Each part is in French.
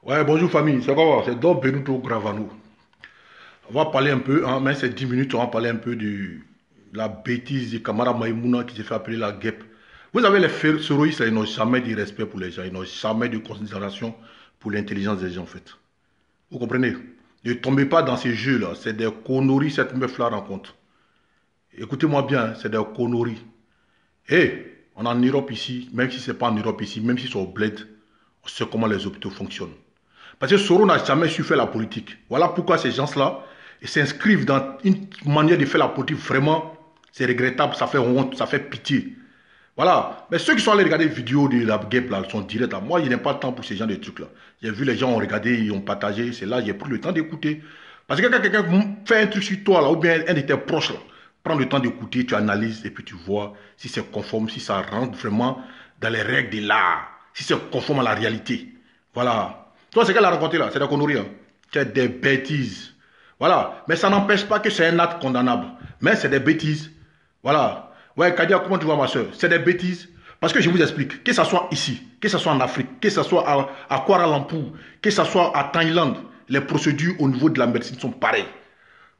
Ouais, bonjour famille, ça va? C'est Don Benito Gravano. On va parler un peu, hein, mais c'est 10 minutes, on va parler un peu de la bêtise du Kamara Maïmouna qui s'est fait appeler la guêpe. Vous savez, les séroïstes, ils n'ont jamais de respect pour les gens, ils n'ont jamais de considération pour l'intelligence des gens, en fait. Vous comprenez? Ne tombez pas dans ces jeux-là, c'est des conneries, cette meuf-là rencontre. Écoutez-moi bien, c'est des conneries. Et on est en Europe ici, même si ce n'est pas en Europe ici, même si c'est au bled, on sait comment les hôpitaux fonctionnent. Parce que Soro n'a jamais su faire la politique. Voilà pourquoi ces gens-là s'inscrivent dans une manière de faire la politique. Vraiment, c'est regrettable, ça fait honte, ça fait pitié. Voilà. Mais ceux qui sont allés regarder les vidéos de la guêpe, là, sont directs. Là. Moi, il n'y a pas de temps pour ces gens de trucs-là. J'ai vu les gens ont regardé, ils ont partagé. C'est là j'ai pris le temps d'écouter. Parce que quand quelqu'un fait un truc sur toi, là, ou bien un de tes proches, là, prends le temps d'écouter, tu analyses et puis tu vois si c'est conforme, si ça rentre vraiment dans les règles de l'art, si c'est conforme à la réalité. Voilà. Toi, c'est qu'elle a raconté là, c'est des conneries. Hein. C'est des bêtises. Voilà. Mais ça n'empêche pas que c'est un acte condamnable. Mais c'est des bêtises. Voilà. Ouais, Kadia, comment tu vois ma soeur? C'est des bêtises. Parce que je vous explique, que ce soit ici, que ce soit en Afrique, que ce soit à Kuala Lumpur, que ce soit à Thaïlande, les procédures au niveau de la médecine sont pareilles.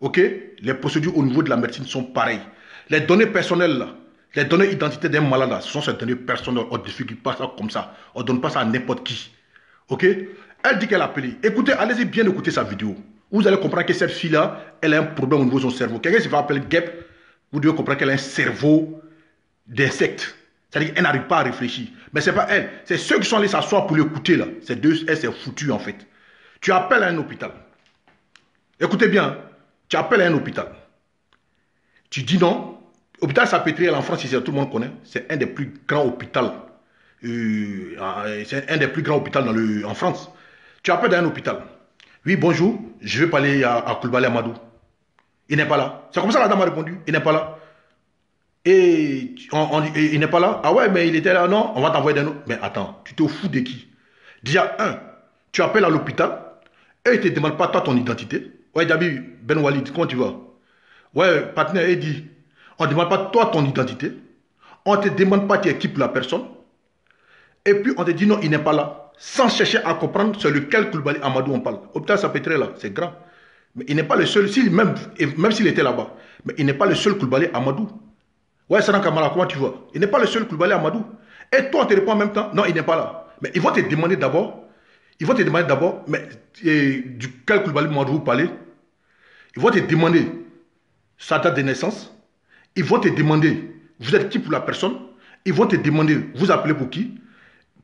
Ok? Les procédures au niveau de la médecine sont pareilles. Les données personnelles, là, les données identitaires d'un malade, là, ce sont ces données personnelles. On ne diffuse pas ça comme ça. On ne donne pas ça à n'importe qui. Ok? Elle dit qu'elle a appelé. Écoutez, allez-y bien écouter sa vidéo. Vous allez comprendre que cette fille-là, elle a un problème au niveau de son cerveau. Quelqu'un se fait appeler guêpe, vous devez comprendre qu'elle a un cerveau d'insecte. C'est-à-dire qu'elle n'arrive pas à réfléchir. Mais ce n'est pas elle. C'est ceux qui sont allés s'asseoir pour l'écouter, là. Ces deux, elle s'est foutue, en fait. Tu appelles à un hôpital. Écoutez bien. Tu appelles à un hôpital. Tu dis non. Hôpital Salpêtrière en France, ici, tout le monde connaît. C'est un des plus grands hôpitaux. C'est un des plus grands hôpitaux en France. Tu appelles à un hôpital. Oui, bonjour, je vais parler à Koulibaly Amadou. Il n'est pas là. C'est comme ça que la dame a répondu. Il n'est pas là. Et il n'est pas là. Ah ouais, mais il était là. Non, on va t'envoyer d'un autre. Mais attends, tu te fous de qui? Déjà, un, tu appelles à l'hôpital et ils ne te demandent pas toi ton identité. Ouais, Dabi, Ben Walid, comment tu vas? Ouais, partenaire, il dit, on ne demande pas toi ton identité. On ne te demande pas tu es qui pour la personne. Et puis on te dit non, il n'est pas là. Sans chercher à comprendre sur lequel Koulibaly Amadou on parle. Hôpital Salpêtrière là, c'est grand. Mais il n'est pas le seul, même s'il était là-bas. Mais il n'est pas le seul Koulibaly Amadou. Ouais, Sanan Kamara, comment tu vois? Il n'est pas le seul Koulibaly Amadou. Et toi, on te répond en même temps, non, il n'est pas là. Mais ils vont te demander d'abord, mais duquel Koulibaly Amadou vous parlez? Ils vont te demander sa date de naissance. Ils vont te demander, vous êtes qui pour la personne? Ils vont te demander, vous appelez pour qui?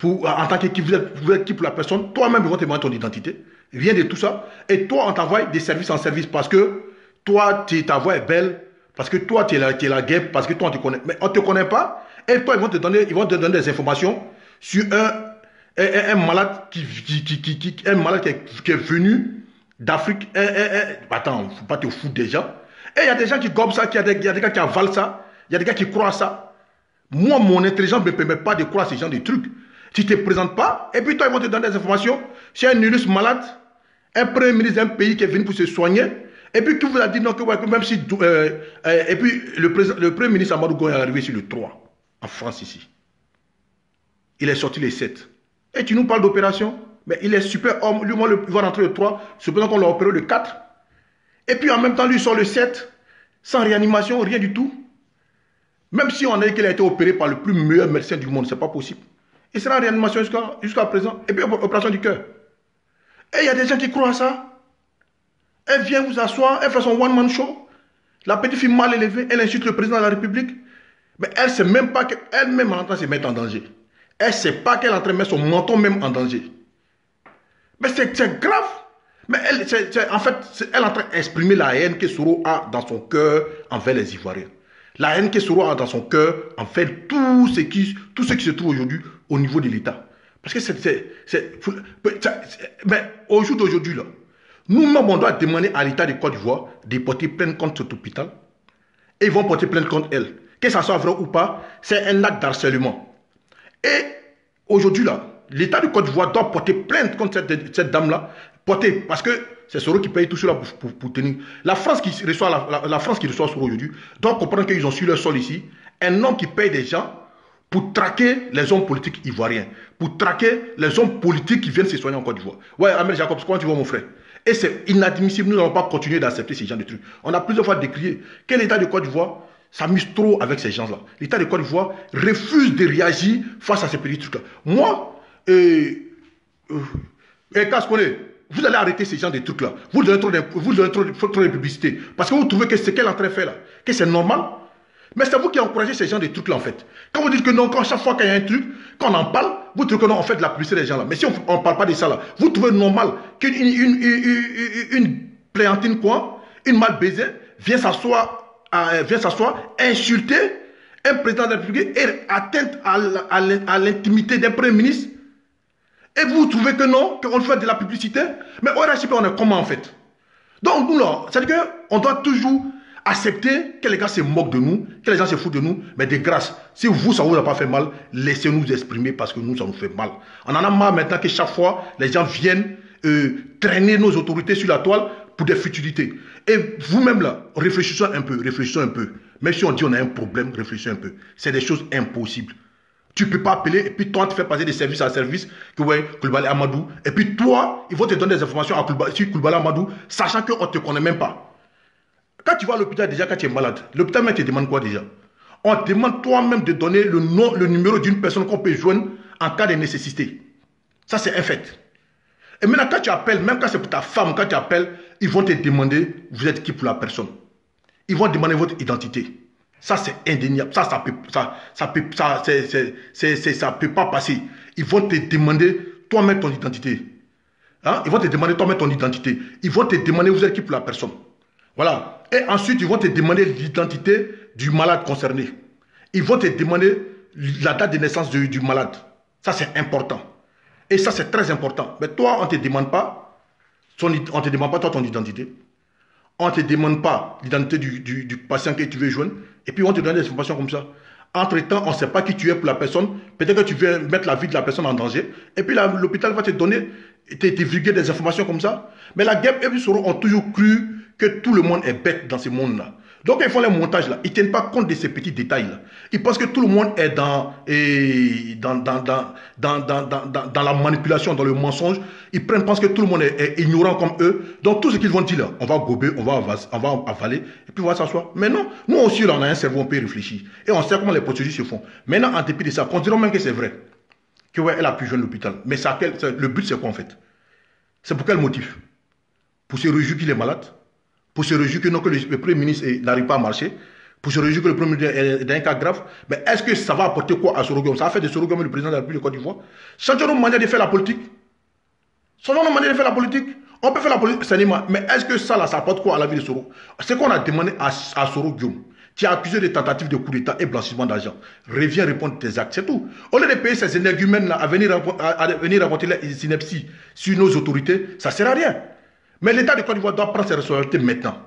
En tant que qui, vous êtes qui pour la personne? Toi-même, ils vont te demander ton identité. Rien de tout ça. Et toi, on t'envoie des services en service parce que toi, ta voix est belle, parce que toi, tu es la guêpe, parce que toi, on te connaît. Mais on ne te connaît pas. Et toi, ils vont te donner des informations sur un malade un malade qui est venu d'Afrique. Attends, il ne faut pas te foutre des gens. Et il y a des gens qui gobent ça, il y a des gars qui avalent ça, il y a des gars qui croient ça. Moi, mon intelligence ne me permet pas de croire ces gens des trucs. Tu ne te présentes pas, et puis toi, ils vont te donner des informations. C'est un virus malade, un premier ministre d'un pays qui est venu pour se soigner, et puis qui vous a dit non, que même si. Et puis le premier ministre Amadou Goy est arrivé sur le 3, en France ici. Il est sorti les 7. Et tu nous parles d'opération, mais il est super homme. Lui, moi, il va rentrer le 3, cependant qu'on l'a opéré le 4. Et puis en même temps, lui, il sort le 7, sans réanimation, rien du tout. Même si on a dit qu'il a été opéré par le plus meilleur médecin du monde, ce n'est pas possible. Il sera en réanimation jusqu'à présent. Et puis, opération du cœur. Et il y a des gens qui croient à ça. Elle vient vous asseoir, elle fait son one-man show. La petite fille mal élevée, elle insulte le président de la République. Mais elle ne sait même pas qu'elle-même est en train de se mettre en danger. Elle ne sait pas qu'elle est en train de mettre son menton même en danger. Mais c'est grave. Mais en fait, elle est en train d'exprimer la haine que Soro a dans son cœur envers les Ivoiriens. La haine que Soro a dans son cœur envers tout ce qui se trouve aujourd'hui au niveau de l'État. Parce que mais au jour d'aujourd'hui, là, nous-mêmes, on doit demander à l'État de Côte d'Ivoire de porter plainte contre cet hôpital. Et ils vont porter plainte contre elle. Que ça soit vrai ou pas, c'est un acte d'harcèlement. Et aujourd'hui, là, l'État de Côte d'Ivoire doit porter plainte contre cette dame-là. Parce que c'est Soro qui paye tout cela pour tenir. La France qui reçoit Soro aujourd'hui doit comprendre qu'ils ont sur leur sol ici un homme qui paye des gens pour traquer les hommes politiques ivoiriens, pour traquer les hommes politiques qui viennent se soigner en Côte d'Ivoire. Ouais, Amel Jacobs, comment tu vois mon frère? Et c'est inadmissible, nous n'allons pas continuer d'accepter ces gens de trucs. On a plusieurs fois décrié que l'État de Côte d'Ivoire s'amuse trop avec ces gens-là. L'État de Côte d'Ivoire refuse de réagir face à ces petits trucs-là. Moi, Casse-Connaît, vous allez arrêter ces gens de trucs-là. Vous donnez trop de publicité. Parce que vous trouvez que ce qu'elle est en train de faire là, que c'est normal. Mais c'est vous qui encouragez ces gens de trucs-là en fait. Quand vous dites que non, quand chaque fois qu'il y a un truc, quand on en parle, vous trouvez que non, on fait de la publicité des gens là. Mais si on ne parle pas de ça là, vous trouvez normal qu'une pléantine quoi, une mal baisée, vient s'asseoir, insulter un président de la République et atteinte à l'intimité d'un premier ministre. Et vous trouvez que non, qu'on fait de la publicité. Mais au RHP, on est comment en fait? Donc nous là, c'est-à-dire qu'on doit toujours accepter que les gars se moquent de nous, que les gens se foutent de nous, mais de grâce, si vous, ça ne vous a pas fait mal, laissez-nous exprimer parce que nous, ça nous fait mal. On en a marre maintenant que chaque fois, les gens viennent traîner nos autorités sur la toile pour des futilités. Et vous-même là, réfléchissez un peu, réfléchissez un peu. Même si on dit on a un problème, réfléchissez un peu. C'est des choses impossibles. Tu ne peux pas appeler et puis toi, tu fais passer de service à service, que ouais, Koulibaly Amadou, et puis toi, ils vont te donner des informations sur Koulibaly Amadou, sachant qu'on ne te connaît même pas. Quand tu vas à l'hôpital déjà, quand tu es malade, l'hôpital même te demande quoi déjà? On te demande toi-même de donner le nom, le numéro d'une personne qu'on peut joindre en cas de nécessité. Ça, c'est un fait. Et maintenant, quand tu appelles, même quand c'est pour ta femme, quand tu appelles, ils vont te demander, vous êtes qui pour la personne? Ils vont demander votre identité. Ça, c'est indéniable. Ça peut pas passer. Ils vont te demander toi-même ton identité. Hein? Ils vont te demander toi-même ton identité. Ils vont te demander vous êtes qui pour la personne. Voilà. Et ensuite, ils vont te demander l'identité du malade concerné. Ils vont te demander la date de naissance du malade. Ça, c'est important. Et ça, c'est très important. Mais toi, on ne te demande pas toi, ton identité. On ne te demande pas l'identité du patient que tu veux joindre. Et puis, on te donne des informations comme ça. Entre-temps, on ne sait pas qui tu es pour la personne. Peut-être que tu veux mettre la vie de la personne en danger. Et puis, l'hôpital va te donner, te divulguer des informations comme ça. Mais la guêpe et Soro ont toujours cru que tout le monde est bête dans ce monde-là. Donc, ils font les montages là. Ils ne tiennent pas compte de ces petits détails-là. Ils pensent que tout le monde est dans la manipulation, dans le mensonge. Ils pensent que tout le monde est ignorant comme eux. Donc, tout ce qu'ils vont dire là, on va gober, on va avaler, et puis on va s'asseoir. Mais non, nous aussi, là, on a un cerveau, on peut réfléchir. Et on sait comment les procédures se font. Maintenant, en dépit de ça, considérons même que c'est vrai. Que ouais, elle a pu joindre l'hôpital. Mais ça, le but, c'est quoi en fait? C'est pour quel motif? Pour se réjouir qu'il est malade? Pour se réjouir que, non, que le Premier ministre n'arrive pas à marcher, pour se réjouir que le Premier ministre est dans un cas grave, mais est-ce que ça va apporter quoi à Soro Guillaume? Ça va faire de Soro Guillaume le président de la République de Côte d'Ivoire? Changeons nos manières de faire la politique. Changeons nos manières de faire la politique. On peut faire la politique, mais est-ce que ça, là, ça apporte quoi à la vie de Soro? Ce qu'on a demandé à Soro Guillaume, qui a accusé de tentatives de coup d'État et blanchissement d'argent, reviens répondre tes actes, c'est tout. Au lieu de payer ces énergumènes-là à venir raconter les inepties sur nos autorités, ça ne sert à rien. Mais l'État de Côte d'Ivoire doit prendre ses responsabilités maintenant.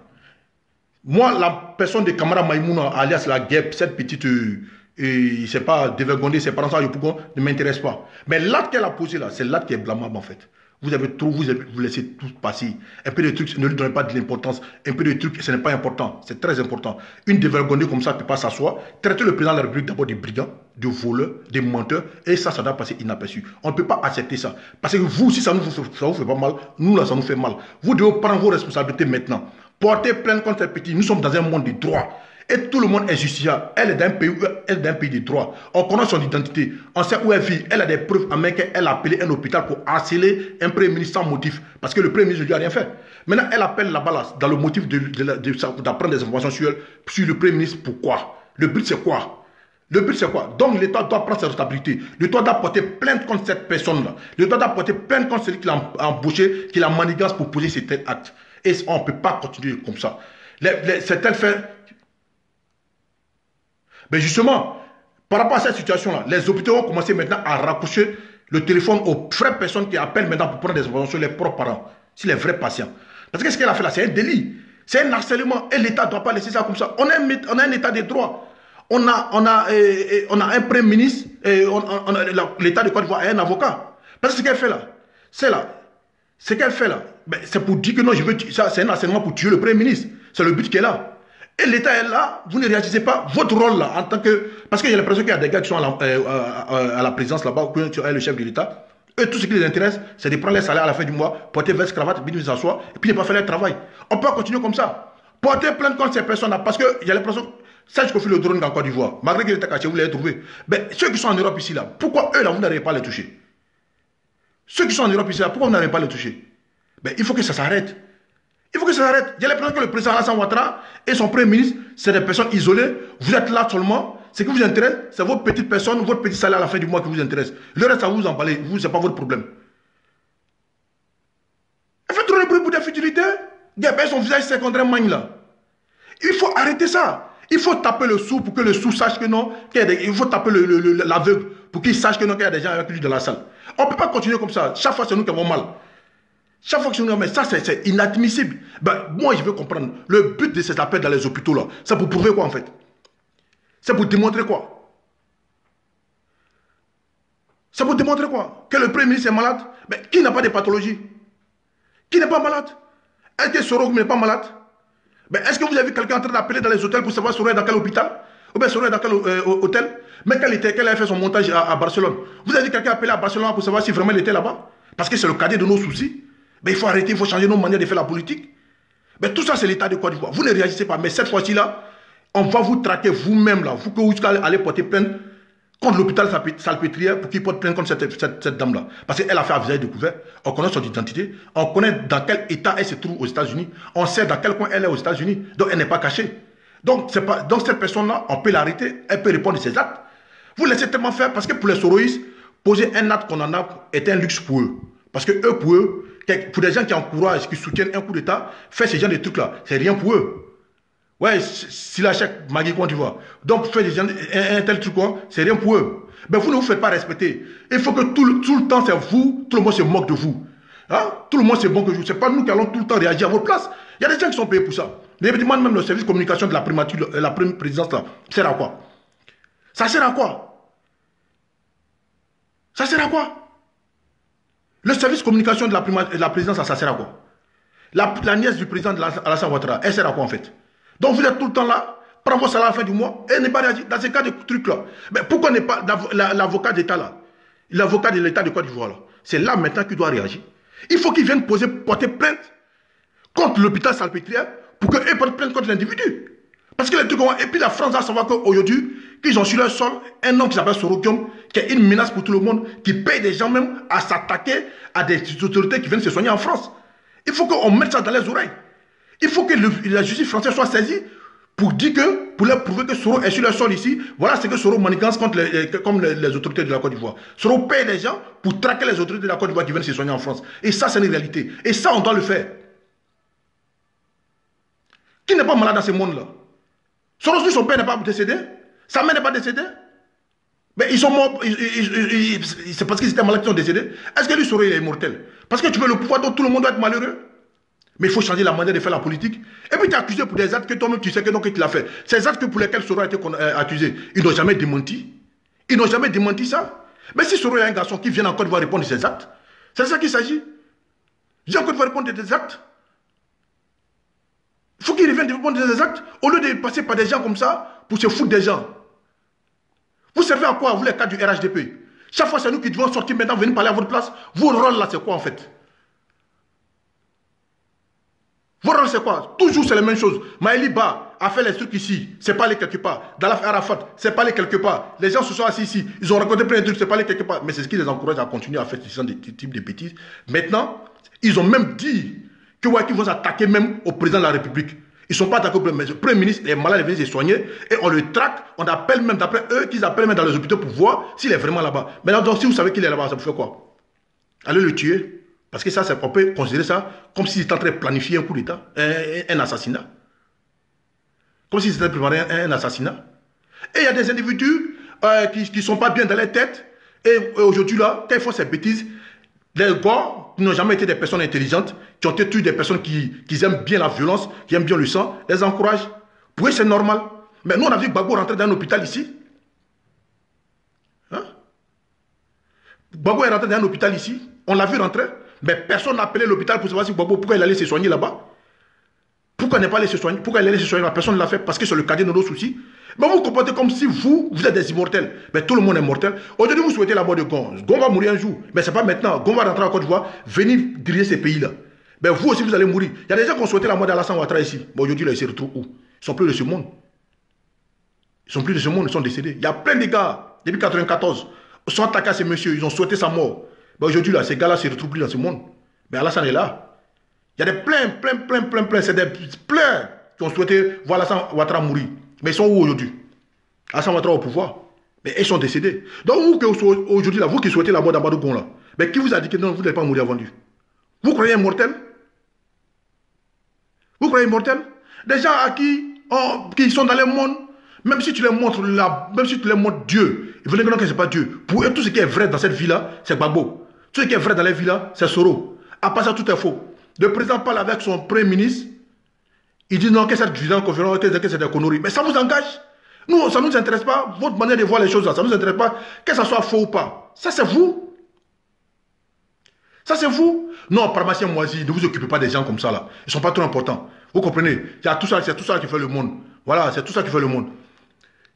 Moi, la personne de Kamara Maïmouna, alias la guêpe, cette petite, je ne sais pas, dévergondée, ses parents, ne m'intéresse pas. Mais l'acte qu'elle a posé là, c'est l'acte qui est blâmable en fait. Vous avez trop, vous laissez tout passer. Un peu de trucs, ne lui donnez pas de l'importance. Un peu de trucs, ce n'est pas important. C'est très important. Une dévergondée comme ça ne peut pas s'asseoir. Traiter le président de la République d'abord des brigands, de voleurs, des menteurs. Et ça doit passer inaperçu. On ne peut pas accepter ça. Parce que vous, si ça vous fait pas mal, nous là, ça nous fait mal. Vous devez prendre vos responsabilités maintenant. Portez plainte contre ces petits. Nous sommes dans un monde de droit. Et tout le monde est justiciable. Elle est d'un pays de droit. On connaît son identité. On sait où elle vit. Elle a des preuves en main qu'elle a appelé un hôpital pour harceler un premier ministre sans motif. Parce que le premier ministre ne lui a rien fait. Maintenant, elle appelle là-bas dans le motif d'apprendre des informations sur le premier ministre. Pourquoi? Le but, c'est quoi? Le but, c'est quoi? Donc, l'État doit prendre ses responsabilités. L'État doit porter plainte contre cette personne-là. L'État doit porter plainte contre celui qui l'a embauché, qui l'a manigance pour poser ces tels actes. Et on ne peut pas continuer comme ça. C'est tel fait. Mais justement, par rapport à cette situation-là, les hôpitaux ont commencé maintenant à raccrocher le téléphone aux vraies personnes qui appellent maintenant pour prendre des informations sur les propres parents, sur les vrais patients. Parce que ce qu'elle a fait là, c'est un délit. C'est un harcèlement. Et l'État ne doit pas laisser ça comme ça. On a un État de droit. On a un Premier ministre, l'État de Côte d'Ivoire a un avocat. Parce que ce qu'elle fait là, ce qu'elle fait là, c'est pour dire que non, c'est un harcèlement pour tuer le Premier ministre. C'est le but qu'elle a. Et l'État est là, vous ne réagissez pas. Votre rôle là, en tant que... Parce que j'ai l'impression qu'il y a des gars qui sont à la présidence là-bas, qui est le chef de l'État. Eux, tout ce qui les intéresse, c'est de prendre les salaires à la fin du mois, porter veste, cravate, venir s'asseoir, et puis ne pas faire leur travail. On peut continuer comme ça. Porter plainte contre ces personnes-là, parce que j'ai l'impression... Serge Kofi le drone en Côte d'Ivoire, malgré qu'il était caché, vous l'avez trouvé. Mais ceux qui sont en Europe ici, là, pourquoi eux, là, vous n'arrivez pas à les toucher? Ceux qui sont en Europe ici, là, pourquoi vous n'arrivez pas à les toucher? Mais il faut que ça s'arrête. Il faut que ça s'arrête. J'ai l'impression que le président Alassane Ouattara et son premier ministre, c'est des personnes isolées. Vous êtes là seulement. Ce qui vous intéresse, c'est votre petite personne, votre petit salaire à la fin du mois qui vous intéresse. Le reste, ça vous emballer. Vous, ce n'est pas votre problème. Faites trop de bruit pour des futilités. Son visage secondaire magne là. Il faut arrêter ça. Il faut taper le sourd pour que le sourd sache que non. Il faut taper l'aveugle pour qu'il sache que non, qu'il y a des gens avec lui dans la salle. On ne peut pas continuer comme ça. Chaque fois, c'est nous qui avons mal. Chaque fois que nous, mais ça, c'est inadmissible. Ben, moi, je veux comprendre. Le but de ces appels dans les hôpitaux, là, c'est pour prouver quoi, en fait? C'est pour démontrer quoi? C'est pour démontrer quoi? Que le Premier ministre est malade? Mais qui n'a pas de pathologie? Qui n'est pas malade? Est-ce que Soro n'est pas malade? Mais est-ce que vous avez vu quelqu'un en train d'appeler dans les hôtels pour savoir Soro est dans quel hôpital? Ou bien Soro est dans quel hôtel? Mais qu'elle a fait son montage à Barcelone. Vous avez vu quelqu'un appeler à Barcelone pour savoir si vraiment il était là-bas? Parce que c'est le cadet de nos soucis. Mais il faut arrêter, il faut changer nos manières de faire la politique. Mais tout ça, c'est l'État de Côte d'Ivoire. Vous ne réagissez pas. Mais cette fois-ci là, on va vous traquer vous-même là. Vous que vous allez porter plainte contre l'hôpital Salpêtrière pour qu'il porte plainte contre cette dame-là. Parce qu'elle a fait un visage découvert. On connaît son identité. On connaît dans quel état elle se trouve aux États-Unis. On sait dans quel coin elle est aux États-Unis. Donc elle n'est pas cachée. Donc cette personne-là, on peut l'arrêter. Elle peut répondre de ses actes. Vous laissez tellement faire parce que pour les soroïstes, poser un acte qu'on en a est un luxe pour eux. Parce que eux, pour des gens qui encouragent, qui soutiennent un coup d'État, faire ce genre de trucs-là, c'est rien pour eux. Ouais, si la chèque, Magui, quand tu vois. Donc, faire des gens, un tel truc, c'est rien pour eux. Mais vous ne vous faites pas respecter. Il faut que tout le temps, c'est vous, tout le monde se moque de vous. Hein? Tout le monde, c'est bon que vous. Ce n'est pas nous qui allons tout le temps réagir à votre place. Il y a des gens qui sont payés pour ça. Mais même le service de communication de la primature, la première présidence, là, ça sert à quoi? Ça sert à quoi? Ça sert à quoi? Le service de communication de la présidence, ça sert à quoi? La nièce du président de Alassane Ouattara, elle sert à quoi en fait? Donc vous êtes tout le temps là, prends vos salaires à la fin du mois, et n'est pas réagi. Dans ces cas de trucs-là, mais pourquoi n'est pas l'avocat d'État là, l'avocat de l'État de Côte d'Ivoire là, c'est là maintenant qu'il doit réagir. Il faut qu'il vienne porter plainte contre l'hôpital Salpêtrière pour qu'il porte plainte contre l'individu. Parce que les trucs, et puis la France va savoir qu'aujourd'hui, qu'ils ont sur leur sol un homme qui s'appelle Sorokium, qui est une menace pour tout le monde, qui paye des gens même à s'attaquer à des autorités qui viennent se soigner en France. Il faut qu'on mette ça dans les oreilles. Il faut que la justice française soit saisie pour dire que, pour leur prouver que Soro est sur leur sol ici, voilà ce que Soro manigance contre comme les autorités de la Côte d'Ivoire. Soro paye les gens pour traquer les autorités de la Côte d'Ivoire qui viennent se soigner en France. Et ça, c'est une réalité. Et ça, on doit le faire. Qui n'est pas malade dans ce monde-là? Soros, son père n'est pas décédé? Sa mère n'est pas décédée? Mais ils sont morts, c'est parce qu'ils étaient malades qu'ils sont décédés. Est-ce que lui, Soro, il est immortel? Parce que tu veux le pouvoir, donc tout le monde doit être malheureux. Mais il faut changer la manière de faire la politique. Et puis tu es accusé pour des actes que toi-même tu sais que tu l'as fait. Ces actes pour lesquels Soro a été accusé, ils n'ont jamais démenti. Ils n'ont jamais démenti ça. Mais si Soro est un garçon qui vient en Côte d'Ivoire répondre de ses actes, c'est ça qu'il s'agit. J'ai en Côte d'Ivoire répondre de ses actes. Il faut qu'il revienne répondre de ses actes au lieu de passer par des gens comme ça pour se foutre des gens. Vous servez à quoi, vous les cas du RHDP? Chaque fois, c'est nous qui devons sortir maintenant, venir parler à votre place. Vos rôles là, c'est quoi en fait? Vos rôles, c'est quoi? Toujours, c'est la même chose. Maëli Ba a fait les trucs ici, c'est pas allé quelque part. Dalaf Arafat, c'est pas allé quelque part. Les gens se sont assis ici, ils ont raconté plein de trucs, c'est pas allé quelque part. Mais c'est ce qui les encourage à continuer à faire ce type de bêtises. Maintenant, ils ont même dit que ouais, qu'ils vont s'attaquer même au président de la République. Ils ne sont pas attaqués au Premier ministre, les malades viennent se soigner et on le traque, on appelle même, d'après eux, qu'ils appellent même dans les hôpitaux pour voir s'il est vraiment là-bas. Maintenant, donc, si vous savez qu'il est là-bas, ça vous fait quoi? Allez le tuer. Parce que ça, on peut considérer ça comme s'il était en train de planifier un coup d'État, un assassinat. Comme s'il était en train de préparer un assassinat. Et il y a des individus qui ne sont pas bien dans leur tête. Et aujourd'hui, là, quand ils font ces bêtises, les gars qui n'ont jamais été des personnes intelligentes, qui ont été des personnes qui aiment bien la violence, qui aiment bien le sang, les encouragent. Pour eux, c'est normal. Mais nous, on a vu Gbagbo rentrer dans un hôpital ici. Hein? Gbagbo est rentré dans un hôpital ici. On l'a vu rentrer. Mais personne n'a appelé l'hôpital pour savoir si Gbagbo, pourquoi il allait se soigner là-bas. Pourquoi ne pas aller se soigner? Pourquoi aller se soigner? La personne l'a fait parce que c'est le cadet de nos soucis. Mais vous vous comportez comme si vous êtes des immortels. Mais tout le monde est mortel. Aujourd'hui, vous souhaitez la mort de Gon. Gon va mourir un jour. Mais ce n'est pas maintenant. Gon va rentrer en Côte d'Ivoire, venir diriger ces pays-là. Mais vous aussi, vous allez mourir. Il y a des gens qui ont souhaité la mort d'Alassane Ouattara ici. Mais aujourd'hui, là, ils se retrouvent où? Ils ne sont plus de ce monde. Ils sont plus de ce monde, ils sont décédés. Il y a plein de gars, depuis 1994, ils sont attaqués à ces messieurs, ils ont souhaité sa mort. Mais aujourd'hui, là, ces gars-là ne se retrouvent plus dans ce monde. Mais Alassane est là. Il y a des plein, c'est des plein qui ont souhaité voir Alassane Ouattara mourir. Mais ils sont où aujourd'hui? Alassane Ouattara au pouvoir. Mais ils sont décédés. Donc vous, aujourd'hui, là, vous qui souhaitez la mort d'Amadou Gon, là, mais qui vous a dit que non, vous n'allez pas mourir avant lui? Vous croyez immortel? Vous croyez immortel? Des gens à qui sont dans le monde, même si tu les montres même si tu les montres Dieu, ils veulent dire que ce n'est pas Dieu. Pour eux, tout ce qui est vrai dans cette vie-là, c'est Gbagbo. Tout ce qui est vrai dans la vie-là, c'est Soro. À part ça, tout est faux. Le président parle avec son premier ministre. Il dit non, que cette conférence, que c'est des conneries. Mais ça vous engage. Nous, ça ne nous intéresse pas. Votre manière de voir les choses, là, ça ne nous intéresse pas. Que ça soit faux ou pas. Ça, c'est vous. Ça, c'est vous. Non, pharmacien moisi, ne vous occupez pas des gens comme ça, là. Ils ne sont pas trop importants. Vous comprenez? C'est tout ça qui fait le monde. Voilà, c'est tout ça qui fait le monde.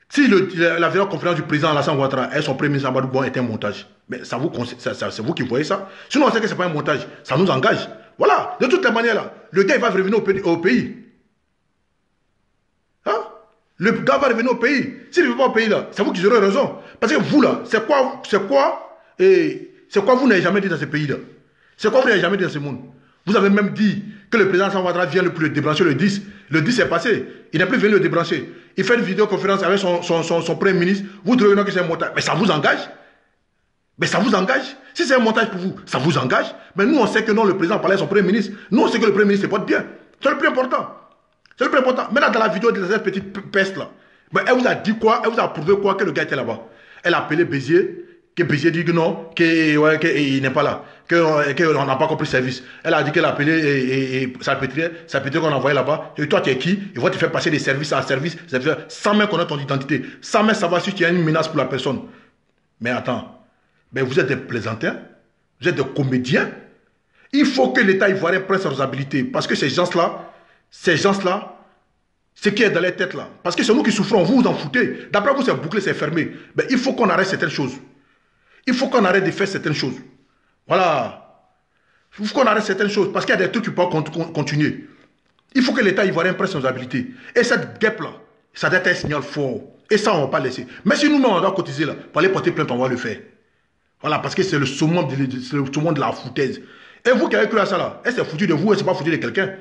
Si la conférence du président Alassane Ouattara et son premier ministre Amadou Bon est un montage, mais c'est vous qui voyez ça. Sinon, on sait que ce n'est pas un montage. Ça nous engage. Voilà. De toutes les manières, là, le gars, il va revenir au pays. Hein? Le gars va revenir au pays. S'il ne veut pas au pays, là, c'est vous qui aurez raison. Parce que vous, là, c'est quoi vous n'avez jamais dit dans ce pays-là? C'est quoi vous n'avez jamais dit dans ce monde? Vous avez même dit que le président Ouattara vient le débrancher le 10. Le 10 est passé. Il n'est plus venu le débrancher. Il fait une vidéoconférence avec son premier ministre. Vous trouvez que c'est un montage. Mais ça vous engage? Mais ça vous engage? Si c'est un montage pour vous, ça vous engage? Mais nous, on sait que non, le président parlait à son premier ministre. Nous, on sait que le premier ministre se porte bien. C'est le plus important. C'est le plus important. Maintenant, dans la vidéo de cette petite peste là, ben, elle vous a dit quoi? Elle vous a prouvé quoi? Que le gars était là-bas. Elle a appelé Béziers. Que Béziers dit que non, qu'il n'est pas là, qu'on n'a pas compris service. Elle a dit qu'elle a appelé et Salpêtrière qu'on a envoyé là-bas. Et toi, tu es qui? Ils vont te faire passer des services à service, sans même connaître ton identité, sans même savoir si tu as une menace pour la personne. Mais attends, mais vous êtes des plaisantins, vous êtes des comédiens. Il faut que l'État ivoirien prenne sa responsabilité. Parce que ces gens-là, ce qui est dans les têtes là, parce que c'est nous qui souffrons, vous vous en foutez. D'après vous, c'est bouclé, c'est fermé. Mais il faut qu'on arrête certaines choses. Il faut qu'on arrête de faire certaines choses. Voilà. Il faut qu'on arrête certaines choses. Parce qu'il y a des trucs qui peuvent continuer. Il faut que l'État ivoirien prenne ses responsabilités. Et cette guêpe-là, ça doit être un signal fort. Et ça, on ne va pas laisser. Mais si nous-mêmes, on doit cotiser là, pour aller porter plainte, on va le faire. Voilà, parce que c'est le summum de la foutaise. Et vous qui avez cru à ça là, elle s'est foutue de vous, elle s'est pas foutue de quelqu'un.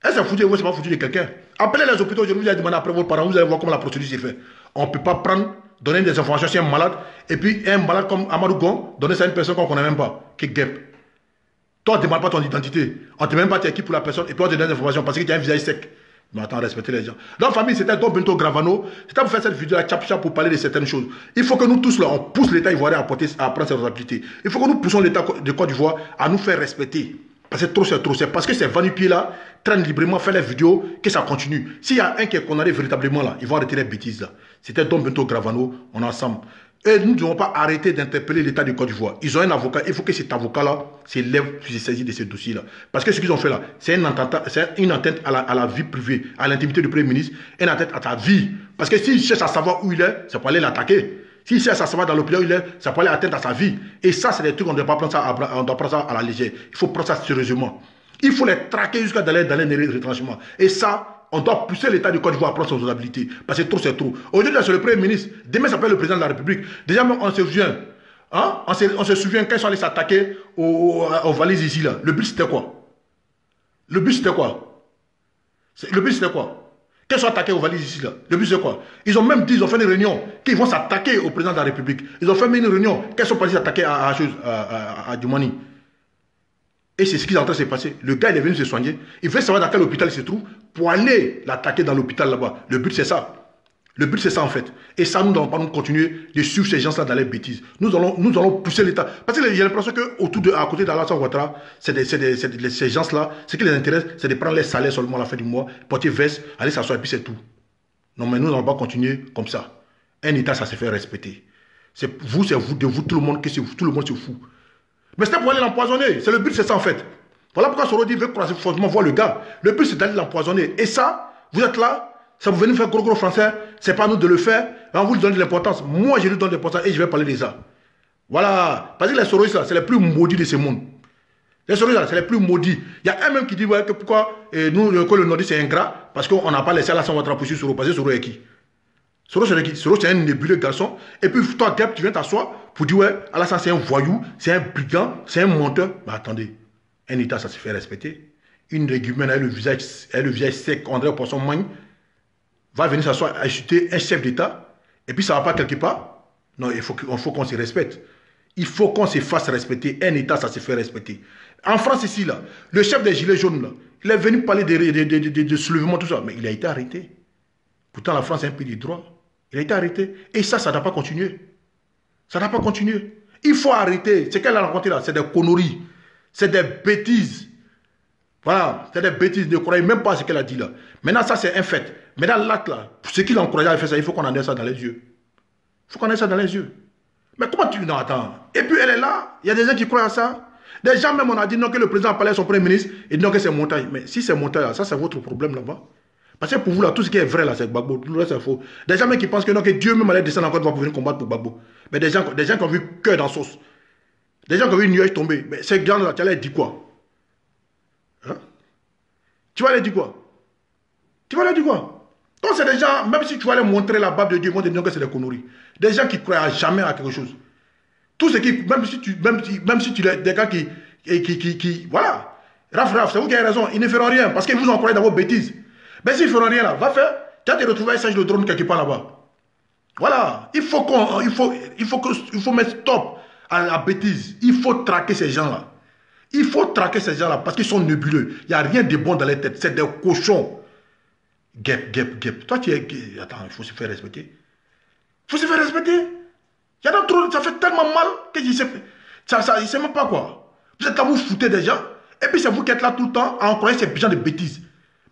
Elle s'est foutue de vous, elle s'est pas foutue de quelqu'un. Appelez les hôpitaux aujourd'hui, vous allez demander après vos parents, vous allez voir comment la procédure s'est faite. On ne peut pas donner des informations sur un malade, et puis un malade comme Amadou Gon, donner ça à une personne qu'on ne connaît même pas. Qui guêpe. Toi, on ne demande pas ton identité. On ne te demande pas t'es qui pour la personne, et puis on te donne des informations parce que tu as un visage sec. Mais attends, respectez les gens. Dans la famille, c'était Don Bento Gravano. C'était pour faire cette vidéo à Chap pour parler de certaines choses. Il faut que nous tous, là, on pousse l'État ivoirien à prendre ses responsabilités. Il faut que nous poussons l'État de Côte d'Ivoire à nous faire respecter. Parce que trop, c'est trop. C'est parce que ces Vanupiers-là traînent librement, font les vidéos, que ça continue. S'il y a un qui est condamné véritablement, là, ils vont arrêter les bêtises, là. C'était Don Bento Gravano, on est ensemble. Et nous ne devons pas arrêter d'interpeller l'État de Côte d'Ivoire. Ils ont un avocat, il faut que cet avocat-là s'élève puis se saisisse de ce dossier-là. Parce que ce qu'ils ont fait là, c'est une atteinte à la vie privée, à l'intimité du Premier ministre, une atteinte à ta vie. Parce que s'il cherche à savoir où il est, c'est pour aller l'attaquer. S'il cherche à savoir dans l'hôpital où il est, c'est pour aller atteindre à sa vie. Et ça, c'est des trucs, on ne doit pas prendre ça à la légère. Il faut prendre ça sérieusement. Il faut les traquer jusqu'à dans les retranchements. Et ça, on doit pousser l'État du Côte d'Ivoire à prendre ses responsabilités. Parce que trop, c'est trop. Aujourd'hui, c'est le Premier ministre. Demain, ça peut être le président de la République. Déjà, on se souvient. Hein? On se souvient quand ils sont allés s'attaquer aux valises ici. Là. Le but, c'était quoi? Le but, c'était quoi? Le but, c'était quoi? Qu'ils sont attaqués aux valises ici. Là. Le but, c'est quoi? Ils ont même dit, ils ont fait une réunion, qu'ils vont s'attaquer au président de la République. Ils ont fait une réunion, qu'ils sont partis s'attaquer à Djoumani. Et c'est ce qui est en train de se passer. Le gars, il est venu se soigner. Il veut savoir dans quel hôpital il se trouve pour aller l'attaquer dans l'hôpital là-bas. Le but, c'est ça. Le but, c'est ça, en fait. Et ça, nous n'allons pas nous continuer de suivre ces gens-là dans les bêtises. Nous allons pousser l'État. Parce qu'il y a l'impression qu'à côté d'Alassane Ouattara, ces gens-là, ce qui les intéresse, c'est de prendre les salaires seulement à la fin du mois, porter veste, aller s'asseoir et puis c'est tout. Non, mais nous n'allons pas continuer comme ça. Un État, ça se fait respecter. C'est vous, de vous, tout le monde, que tout le monde se fout. Mais c'était pour aller l'empoisonner. C'est le but, c'est ça en fait. Voilà pourquoi Soro dit veut croiser forcément voir le gars. Le but, c'est d'aller l'empoisonner. Et ça, vous êtes là, ça vous venez faire gros français, c'est pas à nous de le faire, on vous donne de l'importance. Moi, je lui donne de l'importance et je vais parler de ça. Voilà. Parce que les Soroistes, là, c'est les plus maudits de ce monde. Les Soroistes, c'est les plus maudits. Il y a un même qui dit ouais, que pourquoi nous, que le Nordiste, c'est ingrat, parce qu'on n'a pas laissé Alassane Ouattara poursuivre Soro. Parce que Soro est qui? Soro, c'est qui? Soro, c'est un nébuleux garçon. Et puis, toi, Gap, tu viens t'asseoir pour dire ouais, Alassane, c'est un voyou, c'est un brigand, c'est un menteur. Mais attendez, un État, ça se fait respecter. Une régumène avec le visage sec, André Poisson-Magne, va venir s'asseoir, acheter un chef d'État, et puis ça ne va pas quelque part. Non, il faut qu'on se respecte. Il faut qu'on se fasse respecter. Un État, ça se fait respecter. En France, ici, là, le chef des Gilets jaunes, là, il est venu parler de soulèvement, tout ça, mais il a été arrêté. Pourtant, la France est un pays de droit. Il a été arrêté. Et ça ne doit pas continuer. Ça ne doit pas continuer. Il faut arrêter. Ce qu'elle a raconté là, c'est des conneries. C'est des bêtises. Voilà, c'est des bêtises. Ne croyez même pas à ce qu'elle a dit là. Maintenant, ça, c'est un fait. Maintenant, l'acte là, ce qu'il a encouragé à faire ça, il faut qu'on en ait ça dans les yeux. Il faut qu'on ait ça dans les yeux. Mais comment tu... Non, attends. Et puis, elle est là. Il y a des gens qui croient à ça. Des gens même, on a dit non, que le président a parlé à son premier ministre. Et non, que c'est montage. Mais si c'est montage, ça, c'est votre problème là-bas. Parce que pour vous, là, tout ce qui est vrai, là, c'est Gbagbo. Tout le reste, c'est faux. Des gens même qui pensent que, non, que Dieu même allait descendre encore pour venir combattre pour Gbagbo. Mais des gens qui ont vu cœur dans sauce. Des gens qui ont vu une nuage tomber. Mais ces gens-là, tu allais dire quoi? Hein? Tu vas aller dire quoi? Tu vas aller dire quoi? Donc, c'est des gens, même si tu vas aller montrer la barbe de Dieu, ils vont te dire que c'est des conneries. Des gens qui croient jamais à quelque chose. Tout ce qui, même si tu des gars qui voilà. Raf, c'est vous qui avez raison. Ils ne feront rien parce qu'ils vous ont croyé dans vos bêtises. Mais s'ils ne feront rien là, va faire. Tu vas te retrouver avec de drone quelque part là-bas. Voilà. Il faut mettre stop à la bêtise. Il faut traquer ces gens-là. Il faut traquer ces gens-là parce qu'ils sont nébuleux. Il n'y a rien de bon dans les têtes. C'est des cochons. Guep. Toi, tu es... Attends, il faut se faire respecter. Il faut se faire respecter. Il y en a trop, ça fait tellement mal que je sais, il ne sait même pas quoi. Vous êtes là, vous foutez des gens, et puis c'est vous qui êtes là tout le temps à encourager ces gens de bêtises.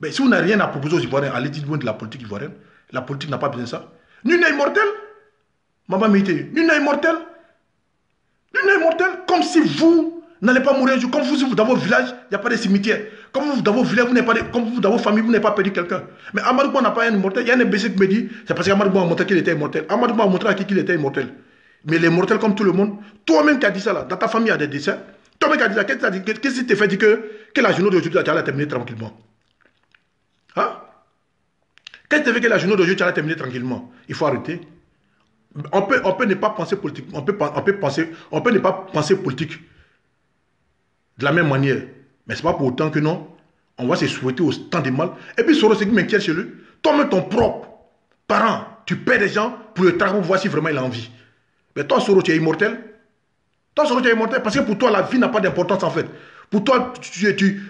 Mais si vous n'avez rien à proposer aux Ivoiriens, allez dire de la politique ivoirienne. La politique n'a pas besoin de ça. Nul n'est immortel. Maman Mété, nul n'est immortel. Nul n'est immortel. Comme si vous n'allez pas mourir un jour. Comme vous, dans vos villages, il n'y a pas de cimetière. Comme vous, dans vos villages, comme vous, dans vos familles, vous n'avez pas perdu quelqu'un. Mais Amadou Ba n'a pas un immortel. Il y a un imbécile qui me dit, c'est parce qu'Amadou Ba a montré qu'il était immortel. Amadou Ba a montré à qui qu'il était immortel. Mais les mortels comme tout le monde, toi-même qui as dit ça là, dans ta famille il y a des décès, toi-même qui as dit ça, qu'est-ce qui te fait dire que la journée d'aujourd'hui tu allais terminer tranquillement? Hein? Qu'est-ce qui te fait que la journée d'aujourd'hui tu allais terminer tranquillement? Il faut arrêter. On peut ne pas penser politique, on peut ne pas penser politique de la même manière, mais c'est pas pour autant que non, on va se souhaiter au temps de mal. Et puis Soro, ce qui m'inquiète chez lui, toi-même ton propre parent, tu paies des gens pour le travail pour voir si vraiment il a envie. Mais toi, Soro, tu es immortel. Toi, Soro, tu es immortel parce que pour toi, la vie n'a pas d'importance en fait. Pour toi, tu tues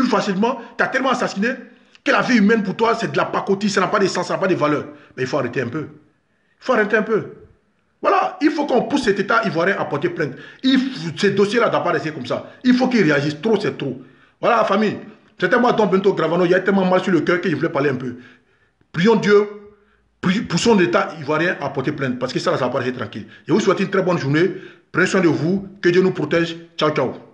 facilement, tu as tellement assassiné que la vie humaine pour toi, c'est de la pacotille, ça n'a pas de sens, ça n'a pas de valeur. Mais il faut arrêter un peu. Il faut arrêter un peu. Voilà, il faut qu'on pousse cet État ivoirien à porter plainte. Ces dossiers-là ne doivent pas rester comme ça. Il faut qu'ils réagissent. Trop, c'est trop. Voilà, la famille. C'était moi, Don Bento Gravano, il y a tellement mal sur le cœur que je voulais parler un peu. Prions Dieu. Pour son État ivoirien à porter plainte. Parce que ça va pas rester tranquille. Je vous souhaite une très bonne journée. Prenez soin de vous. Que Dieu nous protège. Ciao, ciao.